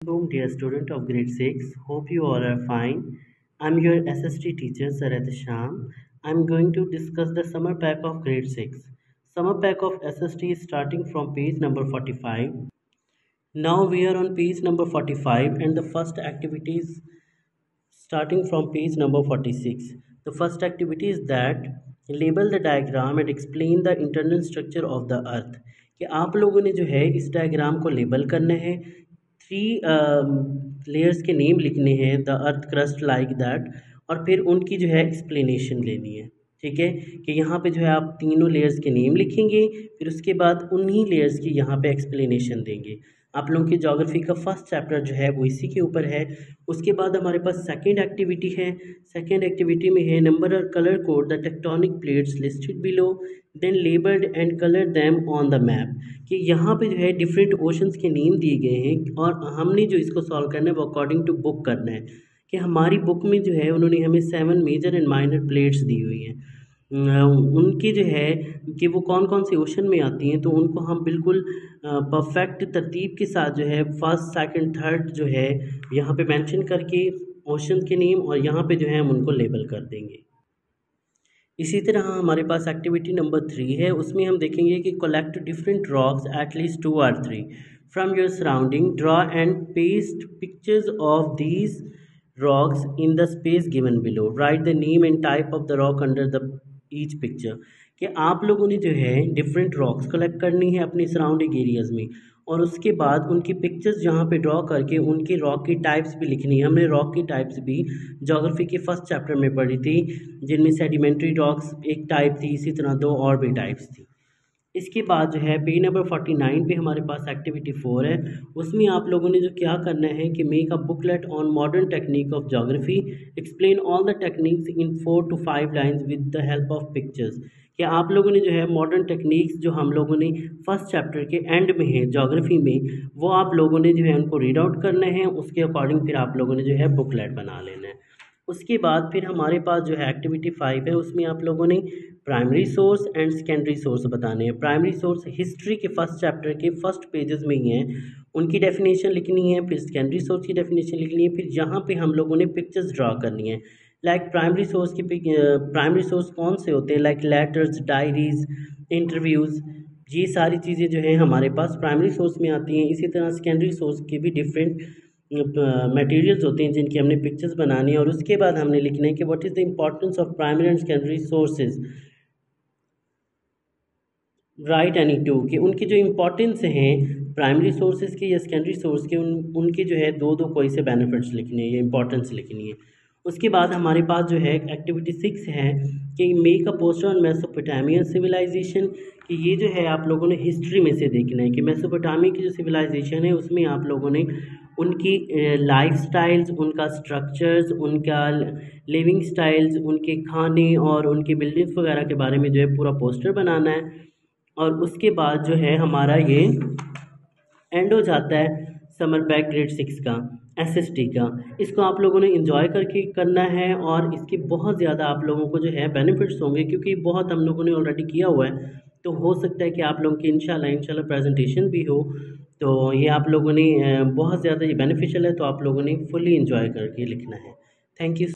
Home, dear student of grade 6. Hope you all are fine. I'm your SST teacher, Sarat Sham. I'm going to discuss the summer pack of grade 6. Summer pack of SST is starting from page number 45. Now we are on page number 45 and the first activity is starting from page number 46. The first activity is that label the diagram and explain the internal structure of the earth. कि आप लोगों ने जो है इस diagram को label करना है, थ्री लेयर्स के नेम लिखने हैं, the earth crust like that, और फिर उनकी जो है एक्सप्लेनेशन लेनी है। ठीक है कि यहाँ पे जो है आप तीनों लेयर्स के नेम लिखेंगे, फिर उसके बाद उन्हीं लेयर्स की यहाँ पे एक्सप्लेनेशन देंगे। आप लोगों की ज्योग्राफी का फर्स्ट चैप्टर जो है वो इसी के ऊपर है। उसके बाद हमारे पास सेकंड एक्टिविटी है। सेकंड एक्टिविटी में है नंबर और colour code the tectonic plates listed below, then labelled and colour them on the map. कि यहाँ पे जो है डिफरेंट ओशंस के नेम दिए गए हैं और हमने जो इसको सॉल्व करना है वो अकॉर्डिंग टू बुक करना है। कि हमारी बुक में जो है उन्होंने हमें 7 मेजर एंड माइनर प्लेट्स दी हुई हैं। उनकी जो है कि वो कौन कौन से ओशन में आती हैं, तो उनको हम बिल्कुल परफेक्ट तरतीब के साथ जो है फर्स्ट सेकंड थर्ड जो है यहाँ पे मेंशन करके ओशन के नेम और यहाँ पे जो है हम उनको लेबल कर देंगे। इसी तरह हमारे पास एक्टिविटी नंबर 3 है। उसमें हम देखेंगे कि collect different rocks at least 2 or 3 from your surrounding, draw and paste pictures of these rocks in the space given below, right the name and type of the rock under the each picture. कि आप लोगों ने जो है different rocks collect करनी है अपनी surrounding areas में और उसके बाद उनकी पिक्चर्स जहाँ पे ड्रॉ करके उनकी रॉक की टाइप्स भी लिखनी है। हमने रॉक की टाइप्स भी ज्योग्राफी के फर्स्ट चैप्टर में पढ़ी थी, जिनमें सेडिमेंट्री रॉक्स एक टाइप थी, इसी तरह 2 और भी टाइप्स थी। इसके बाद जो है पेज नंबर 49 पे हमारे पास एक्टिविटी 4 है। उसमें आप लोगों ने जो क्या करना है कि make a booklet on modern technique of geography, explain all the techniques in 4 to 5 lines with the help of pictures. कि आप लोगों ने जो है मॉडर्न टेक्निक्स जो हम लोगों ने फर्स्ट चैप्टर के एंड में है ज्योग्राफी में, वो आप लोगों ने जो है उनको रीड आउट करना है, उसके अकॉर्डिंग फिर आप लोगों ने जो है बुकलेट बना लेना है। उसके बाद फिर हमारे पास जो है एक्टिविटी 5 है। उसमें आप लोगों ने primary source and secondary source बताने हैं। प्राइमरी सोर्स हिस्ट्री के फर्स्ट चैप्टर के फर्स्ट पेजेस में ही हैं, उनकी डेफिनेशन लिखनी है। फिर सेकेंडरी सोर्स की डेफिनेशन लिखनी है। फिर यहाँ पे हम लोगों ने पिक्चर्स ड्रा करनी है। लाइक प्राइमरी सोर्स की प्राइमरी सोर्स कौन से होते हैं, लाइक लेटर्स, डायरीज, इंटरव्यूज़, ये सारी चीज़ें जो है हमारे पास प्राइमरी सोर्स में आती हैं। इसी तरह सेकेंडरी सोर्स के भी डिफरेंट मटेरियल्स होते हैं जिनकी हमने पिक्चर्स बनानी है। और उसके बाद हमने लिखना है कि what is the importance of primary and secondary sources, right any two. कि उनकी जो इम्पोर्टेंस हैं प्राइमरी सोर्सेज के या सेकेंडरी सोर्स के, उनके जो है दो कोई से बेनिफिट्स लिखने हैं या इंपॉर्टेंस लिखनी है। उसके बाद हमारे पास जो है एक्टिविटी 6 है कि make a poster on Mesopotamian civilisation. कि ये जो है आप लोगों ने हिस्ट्री में से देखना है कि मेसोपोटामिया की जो सिविलाइजेशन है उसमें आप लोगों ने उनकी लाइफ स्टाइल्स, उनका स्ट्रक्चर्स, उनका लिविंग स्टाइल्स, उनके खाने और उनकी बिल्डिंग्स वगैरह के बारे में जो है पूरा पोस्टर बनाना है। और उसके बाद जो है हमारा ये एंड हो जाता है समर पैक ग्रेड 6 का एसएसटी का। इसको आप लोगों ने एंजॉय करके करना है और इसके बहुत ज़्यादा आप लोगों को जो है बेनिफिट्स होंगे, क्योंकि बहुत हम लोगों ने ऑलरेडी किया हुआ है। तो हो सकता है कि आप लोगों की इंशाल्लाह प्रेजेंटेशन भी हो, तो ये आप लोगों ने बहुत ज़्यादा ये बेनिफिशियल है, तो आप लोगों ने फुली एंजॉय करके लिखना है। Thank you.